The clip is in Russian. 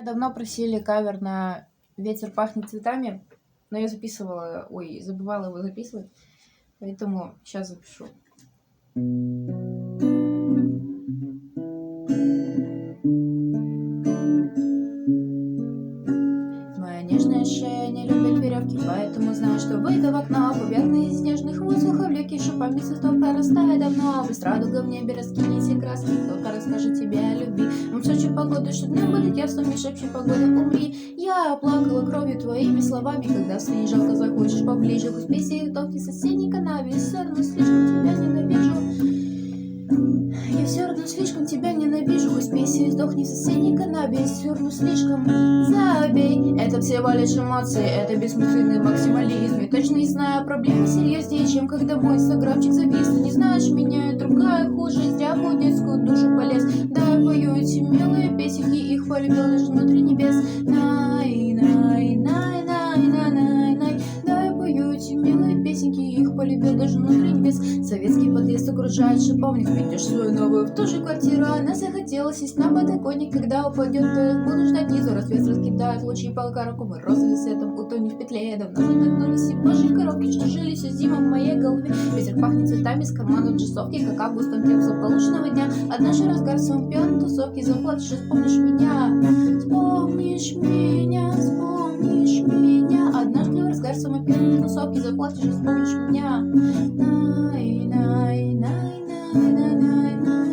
Давно просили кавер на "Ветер пахнет цветами", но я записывала, ой, забывала его записывать, поэтому сейчас запишу. Моя нежная шея не любит веревки, поэтому знаю, что выйду в окно. Поверхность из снежных воздухов, легких шипами цветов прорастает давно. Без радуга в небе раскинете краски, кто-то расскажет тебе о любви. В Сочи погоды, что днем будет ясно, не шепчет погода, умри. Я плакала кровью твоими словами, когда снег жалко заходишь поближе. Хоть песни вдохни соседней канаве, все равно слишком тебя ненавижу. Я все равно слишком тебя ненавижу. Хоть песни сдохни в соседней канаве, все равно слишком. Забей, это всего лишь эмоции, это бессмысленный максимализм. Я точно не знаю, проблемы серьезнее, чем когда мой инстаграмчик завис. Ты не знаешь меня, другая хуже, зря в мою детскую душу полез. Да, я пою эти милые песенки, их полюбил даже внутри небес. Най, най, най, най, най, най, най. Да, я пою эти милые песенки, их полюбил даже внутри небес. Советский подъезд окружает шиповник, ведешь свою новую в ту же квартиру. Она захотела сесть на подоконник, когда упадет, то я буду ждать низу. Рассвет раскидает лучи по караку, мы розовым светом утонем в петле. Я давно задохнулись и божьи коробки, что жили всю зиму в моей голове. Ветер пахнет цветами с кармана джинсовки, как августом тем злополучного дня. Однажды разгар своем пьяной тусовки, заплатишь и вспомнишь меня. Вспомнишь меня, вспомнишь меня. Однажды в разгар своей пьяной тусовки, заплатишь и вспомнишь меня. Най, най, най, най, най, най, най, най.